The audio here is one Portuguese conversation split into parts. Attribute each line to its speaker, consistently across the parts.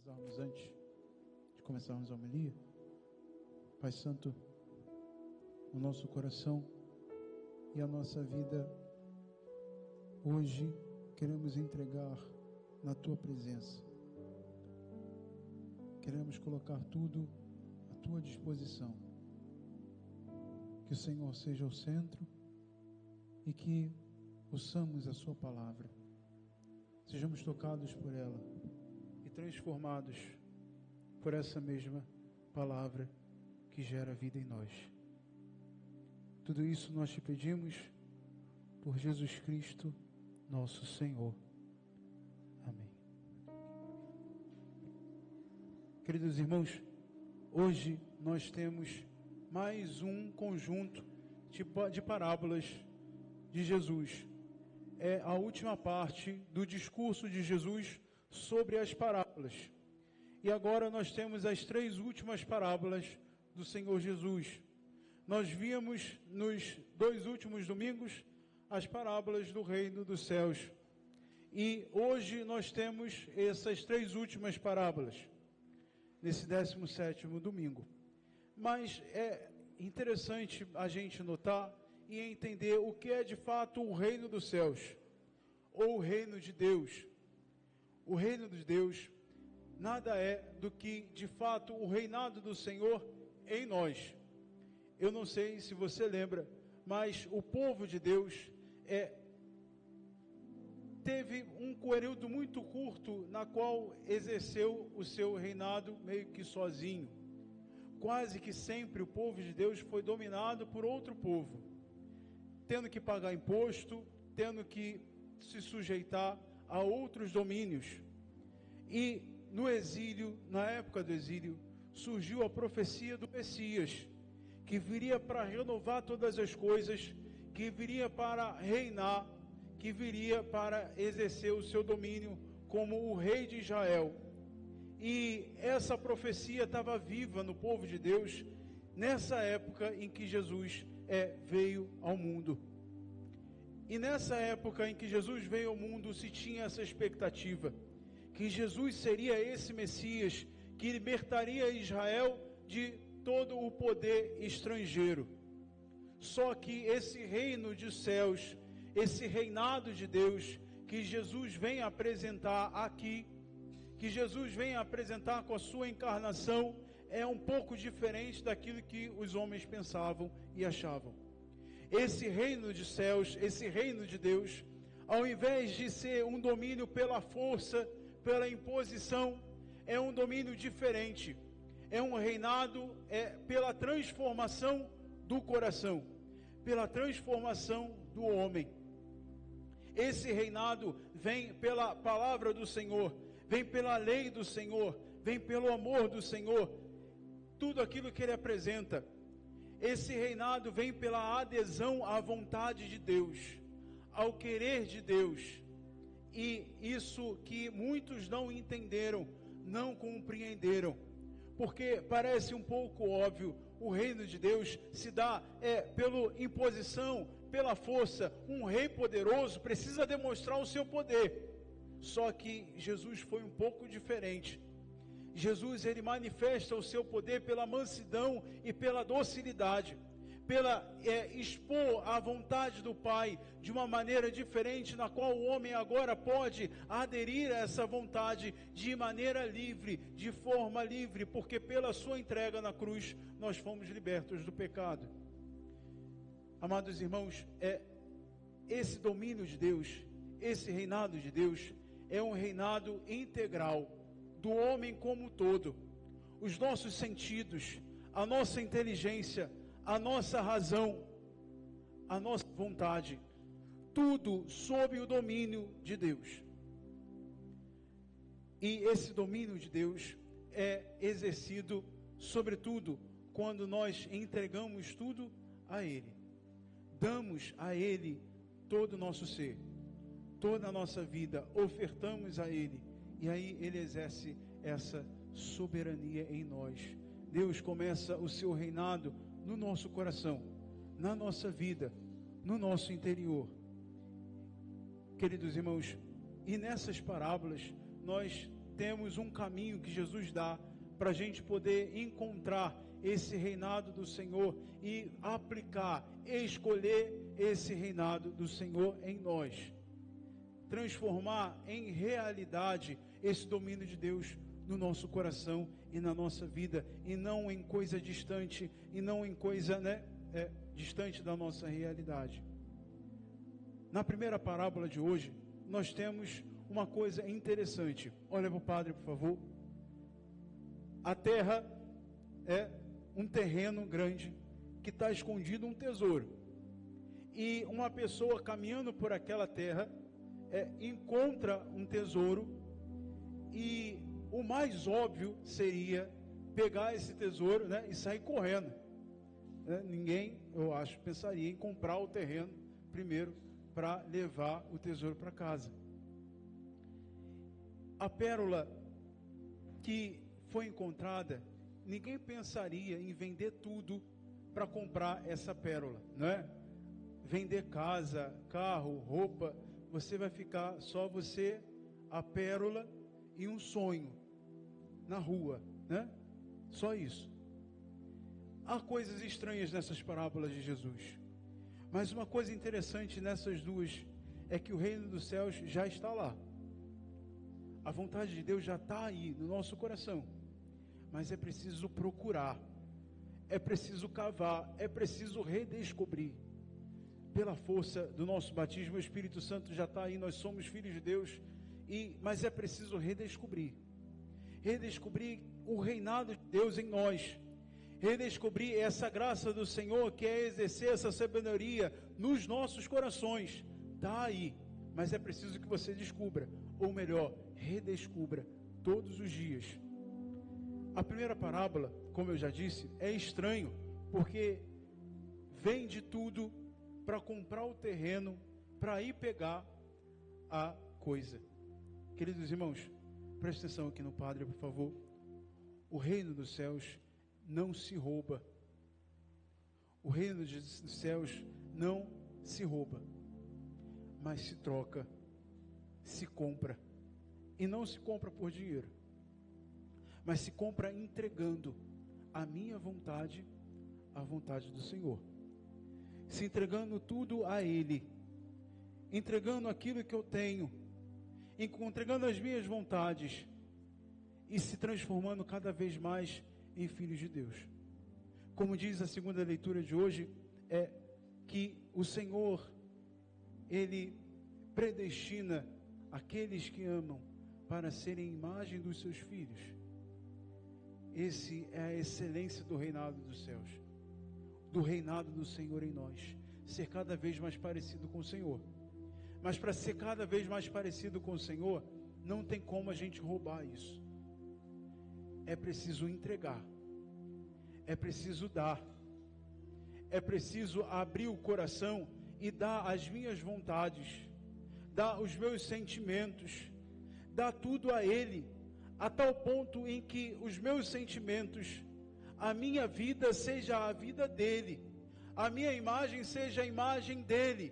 Speaker 1: rezarmos antes de começarmos a homilia. Pai Santo, o nosso coração e a nossa vida hoje queremos entregar na Tua presença. Queremos colocar tudo à Tua disposição. Que o Senhor seja o centro e que ouçamos a Sua palavra. Sejamos tocados por ela e transformados por essa mesma palavra que gera vida em nós. Tudo isso nós te pedimos por Jesus Cristo, nosso Senhor. Amém. Queridos irmãos, hoje nós temos mais um conjunto de parábolas de Jesus. É a última parte do discurso de Jesus sobre as parábolas. E agora nós temos as 3 últimas parábolas do Senhor Jesus. Nós víamos nos 2 últimos domingos as parábolas do reino dos céus. E hoje nós temos essas 3 últimas parábolas, nesse 17º domingo. Mas é interessante a gente notar e entender o que é de fato o reino dos céus, ou o reino de Deus. O reino de Deus nada é do que de fato o reinado do Senhor em nós. Eu não sei se você lembra, mas o povo de Deus teve um período muito curto na qual exerceu o seu reinado meio que sozinho. Quase que sempre o povo de Deus foi dominado por outro povo, tendo que pagar imposto, tendo que se sujeitar a outros domínios. E no exílio, na época do exílio, surgiu a profecia do Messias, que viria para renovar todas as coisas, que viria para reinar, que viria para exercer o seu domínio como o rei de Israel. E essa profecia estava viva no povo de Deus, nessa época em que Jesus veio ao mundo. E nessa época em que Jesus veio ao mundo, se tinha essa expectativa, que Jesus seria esse Messias, que libertaria Israel de todo o poder estrangeiro. Só que esse reino dos céus, esse reinado de Deus, que Jesus vem apresentar aqui, que Jesus vem apresentar com a sua encarnação, é um pouco diferente daquilo que os homens pensavam e achavam. Esse reino de céus, esse reino de Deus, ao invés de ser um domínio pela força, pela imposição, é um domínio diferente. É um reinado pela transformação do coração, pela transformação do homem. Esse reinado vem pela palavra do Senhor, vem pela lei do Senhor, vem pelo amor do Senhor, tudo aquilo que Ele apresenta. Esse reinado vem pela adesão à vontade de Deus, ao querer de Deus. E isso que muitos não entenderam, não compreenderam, porque parece um pouco óbvio. O reino de Deus se dá pela imposição, pela força. Um rei poderoso precisa demonstrar o seu poder. Só que Jesus foi um pouco diferente. Jesus, ele manifesta o seu poder pela mansidão e pela docilidade, pela expor a vontade do Pai de uma maneira diferente, na qual o homem agora pode aderir a essa vontade de maneira livre, de forma livre, porque pela sua entrega na cruz nós fomos libertos do pecado. Amados irmãos, esse domínio de Deus, esse reinado de Deus, é um reinado integral do homem como um todo. Os nossos sentidos, a nossa inteligência, a nossa razão, a nossa vontade, tudo sob o domínio de Deus. E esse domínio de Deus é exercido, sobretudo, quando nós entregamos tudo a Ele. Damos a Ele todo o nosso ser, toda a nossa vida, ofertamos a Ele. E aí Ele exerce essa soberania em nós. Deus começa o seu reinado no nosso coração, na nossa vida, no nosso interior. Queridos irmãos, e nessas parábolas nós temos um caminho que Jesus dá para a gente poder encontrar esse reinado do Senhor e aplicar, escolher esse reinado do Senhor em nós. Transformar em realidade esse domínio de Deus no nosso coração e na nossa vida, e não em coisa distante, e não em coisa distante da nossa realidade. Na primeira parábola de hoje, nós temos uma coisa interessante. Olha para o padre, por favor. A terra é um terreno grande que está escondido um tesouro. E uma pessoa caminhando por aquela terra encontra um tesouro, e o mais óbvio seria pegar esse tesouro, e sair correndo. Ninguém, eu acho, pensaria em comprar o terreno primeiro para levar o tesouro para casa. A pérola que foi encontrada, ninguém pensaria em vender tudo para comprar essa pérola, não é? Vender casa, carro, roupa, você vai ficar só você, a pérola e um sonho na rua, né? Só isso. Há coisas estranhas nessas parábolas de Jesus, mas uma coisa interessante nessas duas é que o reino dos céus já está lá. A vontade de Deus já está aí no nosso coração, mas é preciso procurar, é preciso cavar, é preciso redescobrir. Pela força do nosso batismo, o Espírito Santo já está aí, nós somos filhos de Deus, mas é preciso redescobrir o reinado de Deus em nós, redescobrir essa graça do Senhor, que é exercer essa sabedoria nos nossos corações. Está aí, mas é preciso que você descubra, ou melhor, redescubra todos os dias. A primeira parábola, como eu já disse, é estranho, porque vende tudo para comprar o terreno, para ir pegar a coisa. Queridos irmãos, preste atenção aqui no padre, por favor. O reino dos céus não se rouba. O reino dos céus não se rouba, mas se troca, se compra. E não se compra por dinheiro, mas se compra entregando a minha vontade à vontade do Senhor. Se entregando tudo a Ele, entregando aquilo que eu tenho, entregando as minhas vontades, e se transformando cada vez mais em filhos de Deus. Como diz a segunda leitura de hoje, é que o Senhor, Ele predestina aqueles que amam para serem imagem dos seus filhos. Esse é a excelência do reinado dos céus, do reinado do Senhor em nós, ser cada vez mais parecido com o Senhor. Mas para ser cada vez mais parecido com o Senhor, não tem como a gente roubar isso. É preciso entregar, é preciso dar, é preciso abrir o coração e dar as minhas vontades, dar os meus sentimentos, dar tudo a Ele, a tal ponto em que os meus sentimentos, a minha vida seja a vida dEle, a minha imagem seja a imagem dEle,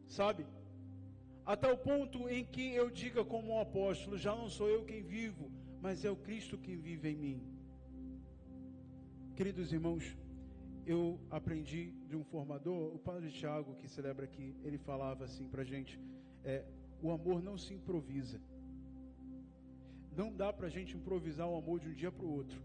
Speaker 1: sabe? A tal ponto em que eu diga como um apóstolo, já não sou eu quem vivo, mas é o Cristo quem vive em mim. Queridos irmãos, eu aprendi de um formador, o padre Tiago, que celebra aqui, ele falava assim pra gente, o amor não se improvisa. Não dá pra gente improvisar o amor de um dia para o outro.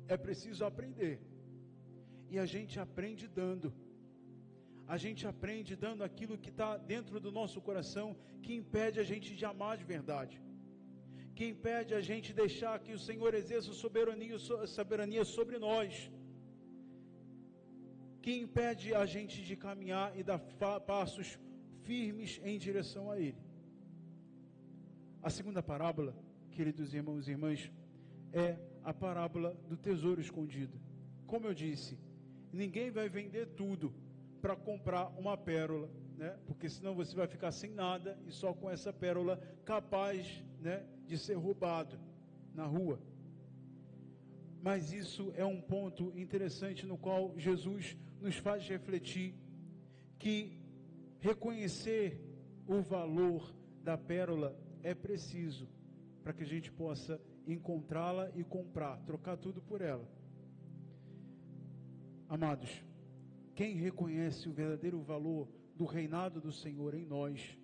Speaker 1: É preciso aprender. E a gente aprende dando. A gente aprende dando aquilo que está dentro do nosso coração, que impede a gente de amar de verdade, que impede a gente deixar que o Senhor exerça soberania sobre nós, que impede a gente de caminhar e dar passos firmes em direção a Ele. A segunda parábola, queridos irmãos e irmãs, é a parábola do tesouro escondido. Como eu disse, ninguém vai vender tudo para comprar uma pérola, né? Porque senão você vai ficar sem nada e só com essa pérola capaz, né, de ser roubado na rua. Mas isso é um ponto interessante no qual Jesus nos faz refletir que reconhecer o valor da pérola é preciso, para que a gente possa encontrá-la e comprar, trocar tudo por ela. Amados, quem reconhece o verdadeiro valor do reinado do Senhor em nós,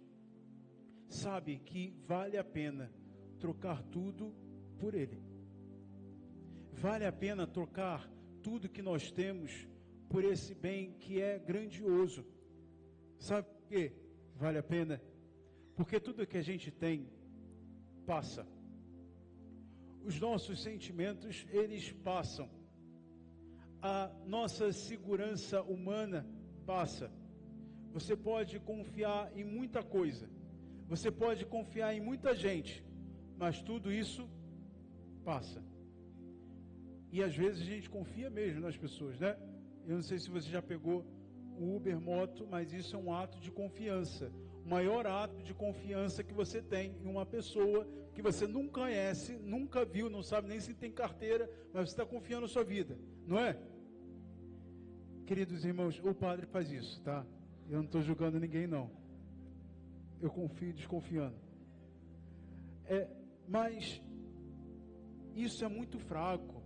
Speaker 1: sabe que vale a pena trocar tudo por Ele. Vale a pena trocar tudo que nós temos por esse bem que é grandioso. Sabe por quê? Vale a pena? Porque tudo que a gente tem passa. Os nossos sentimentos, eles passam. A nossa segurança humana passa. Você pode confiar em muita coisa. Você pode confiar em muita gente. Mas tudo isso passa. E às vezes a gente confia mesmo nas pessoas, né? Eu não sei se você já pegou o Uber Moto, mas isso é um ato de confiança. O maior ato de confiança que você tem em uma pessoa que você nunca conhece, nunca viu, não sabe nem se tem carteira, mas você está confiando na sua vida, não é? Queridos irmãos, o padre faz isso, tá? Eu não estou julgando ninguém, não. Eu confio desconfiando. Mas isso é muito fraco.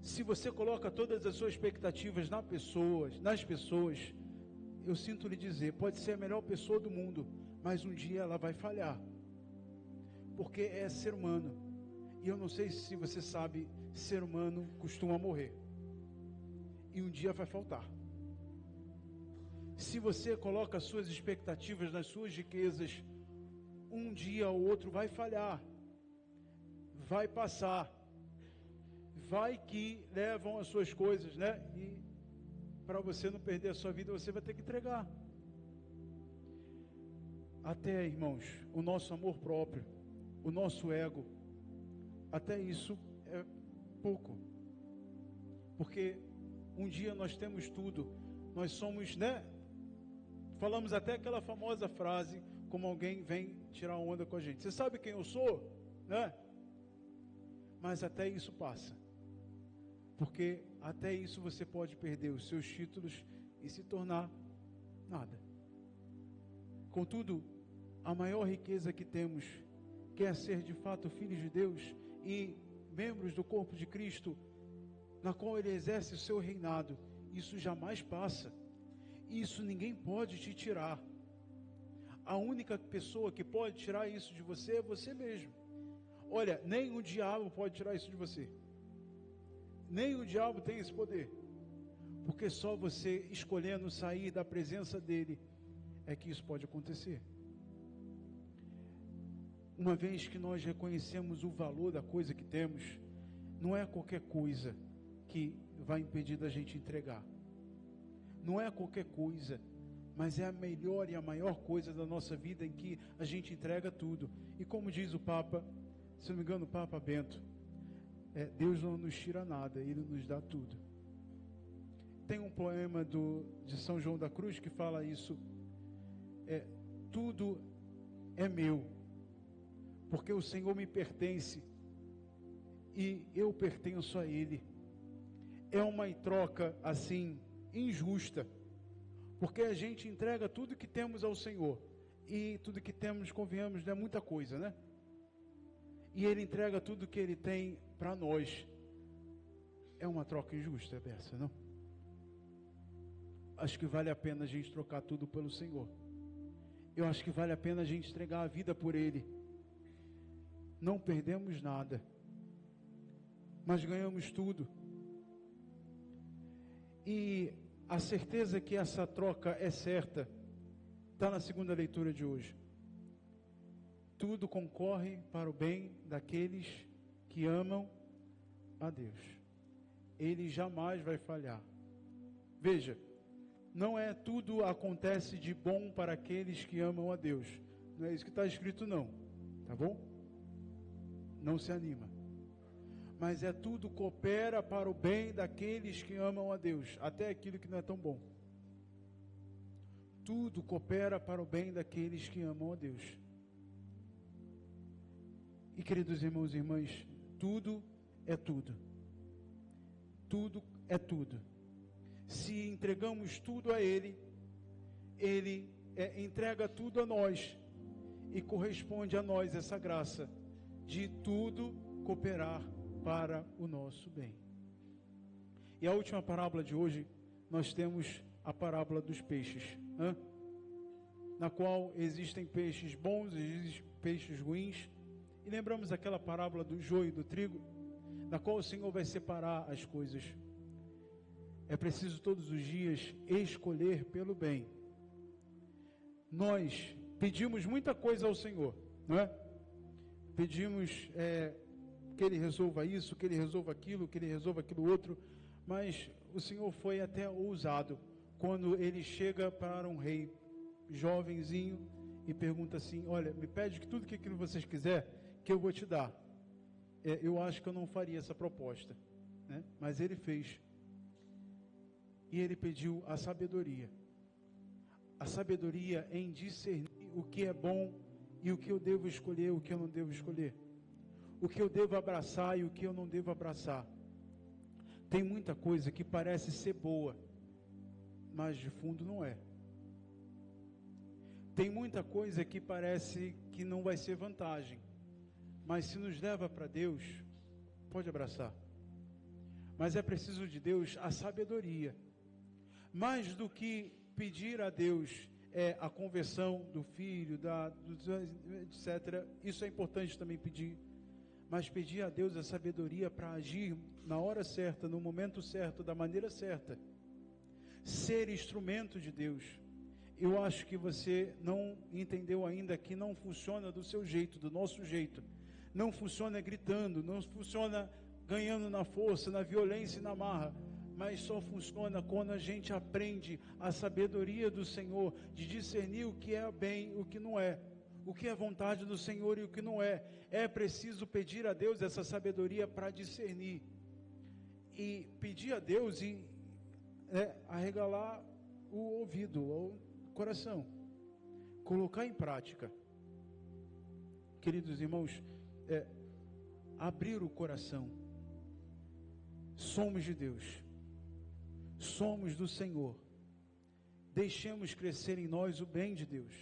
Speaker 1: Se você coloca todas as suas expectativas nas pessoas, eu sinto lhe dizer, pode ser a melhor pessoa do mundo, mas um dia ela vai falhar. Porque é ser humano. E eu não sei se você sabe, ser humano costuma morrer. E um dia vai faltar. Se você coloca as suas expectativas nas suas riquezas, um dia ou outro vai falhar. Vai passar. Vai que levam as suas coisas, né? E para você não perder a sua vida, você vai ter que entregar. Até, irmãos, o nosso amor próprio, o nosso ego, até isso é pouco. Porque um dia nós temos tudo, nós somos, né? Falamos até aquela famosa frase, como alguém vem tirar onda com a gente. Você sabe quem eu sou, né? Mas até isso passa. Porque até isso você pode perder os seus títulos e se tornar nada. Contudo, a maior riqueza que temos, que é ser de fato filhos de Deus e membros do corpo de Cristo, na qual Ele exerce o seu reinado, isso jamais passa. Isso ninguém pode te tirar. A única pessoa que pode tirar isso de você é você mesmo. Olha, nem o diabo pode tirar isso de você. Nem o diabo tem esse poder. Porque só você escolhendo sair da presença dele é que isso pode acontecer. Uma vez que nós reconhecemos o valor da coisa que temos, não é qualquer coisa que vai impedir da gente entregar. Não é qualquer coisa, mas é a melhor e a maior coisa da nossa vida, em que a gente entrega tudo. E como diz o Papa, se não me engano, o Papa Bento, Deus não nos tira nada, Ele nos dá tudo. Tem um poema de São João da Cruz que fala isso, tudo é meu, porque o Senhor me pertence e eu pertenço a Ele. É uma troca assim, injusta, porque a gente entrega tudo que temos ao Senhor, e tudo que temos, convenhamos, não é muita coisa, né? E Ele entrega tudo que Ele tem para nós. É uma troca injusta essa, não? Acho que vale a pena a gente trocar tudo pelo Senhor. Eu acho que vale a pena a gente entregar a vida por Ele. Não perdemos nada, mas ganhamos tudo. E a certeza que essa troca é certa está na segunda leitura de hoje. Tudo concorre para o bem daqueles que amam a Deus. Ele jamais vai falhar. Veja, não é tudo acontece de bom para aqueles que amam a Deus. Não é isso que está escrito, não. Tá bom? Não se anima. Mas tudo coopera para o bem daqueles que amam a Deus, até aquilo que não é tão bom. Tudo coopera para o bem daqueles que amam a Deus. E queridos irmãos e irmãs, tudo é tudo. Tudo é tudo. Se entregamos tudo a Ele, Ele entrega tudo a nós. e corresponde a nós essa graça de tudo cooperar para o nosso bem. E a última parábola de hoje, nós temos a parábola dos peixes, na qual existem peixes bons, existem peixes ruins, e lembramos aquela parábola do joio e do trigo, na qual o Senhor vai separar as coisas. É preciso todos os dias escolher pelo bem. Nós pedimos muita coisa ao Senhor, não é? Pedimos que Ele resolva isso, que Ele resolva aquilo, que Ele resolva aquilo outro, mas o Senhor foi até ousado quando Ele chega para um rei jovenzinho e pergunta assim: olha, me pede que tudo que aquilo vocês quiser, que eu vou te dar. Eu acho que eu não faria essa proposta, né? Mas ele fez. E ele pediu a sabedoria em discernir o que é bom e o que eu devo escolher, o que eu não devo escolher, o que eu devo abraçar e o que eu não devo abraçar. Tem muita coisa que parece ser boa, mas de fundo não é. Tem muita coisa que parece que não vai ser vantagem, mas se nos leva para Deus, pode abraçar. Mas é preciso de Deus a sabedoria. Mais do que pedir a Deus a conversão do filho, etc. Isso é importante também pedir. Mas pedir a Deus a sabedoria para agir na hora certa, no momento certo, da maneira certa. Ser instrumento de Deus. Eu acho que você não entendeu ainda que não funciona do seu jeito, do nosso jeito. Não funciona gritando, não funciona ganhando na força, na violência e na marra. Mas só funciona quando a gente aprende a sabedoria do Senhor, de discernir o que é bem e o que não é. O que é vontade do Senhor e o que não é. É preciso pedir a Deus essa sabedoria para discernir. E pedir a Deus e arregalar o ouvido, o coração. Colocar em prática. Queridos irmãos, abrir o coração. Somos de Deus. Somos do Senhor. Deixemos crescer em nós o bem de Deus.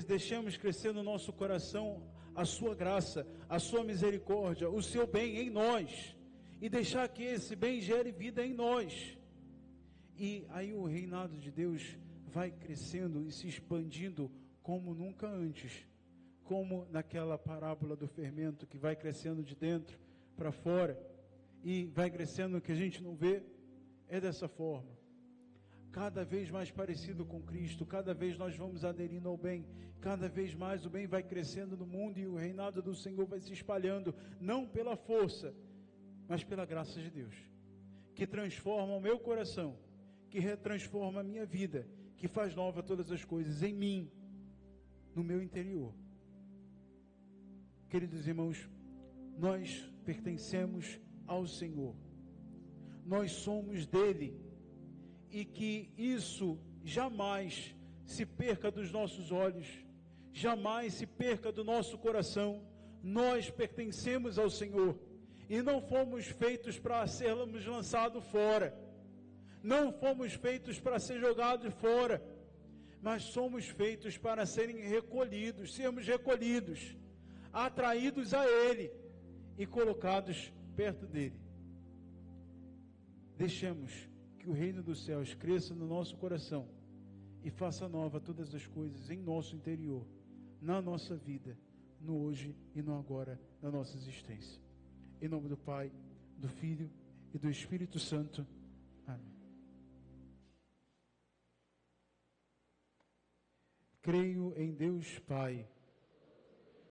Speaker 1: Deixemos crescer no nosso coração a sua graça, a sua misericórdia, o seu bem em nós. E deixar que esse bem gere vida em nós. E aí o reinado de Deus vai crescendo e se expandindo como nunca antes. Como naquela parábola do fermento que vai crescendo de dentro para fora. E vai crescendo que a gente não vê. É dessa forma. Cada vez mais parecido com Cristo, cada vez nós vamos aderindo ao bem, cada vez mais o bem vai crescendo no mundo e o reinado do Senhor vai se espalhando, não pela força, mas pela graça de Deus, que transforma o meu coração, que retransforma a minha vida, que faz nova todas as coisas em mim, no meu interior. Queridos irmãos, nós pertencemos ao Senhor. Nós somos dele, e que isso jamais se perca dos nossos olhos, jamais se perca do nosso coração. Nós pertencemos ao Senhor, e não fomos feitos para sermos lançados fora, não fomos feitos para ser jogados fora, mas somos feitos para sermos recolhidos, atraídos a Ele, e colocados perto dEle. Deixemos que o reino dos céus cresça no nosso coração e faça nova todas as coisas em nosso interior, na nossa vida, no hoje e no agora, na nossa existência. Em nome do Pai, do Filho e do Espírito Santo. Amém. Creio em Deus Pai,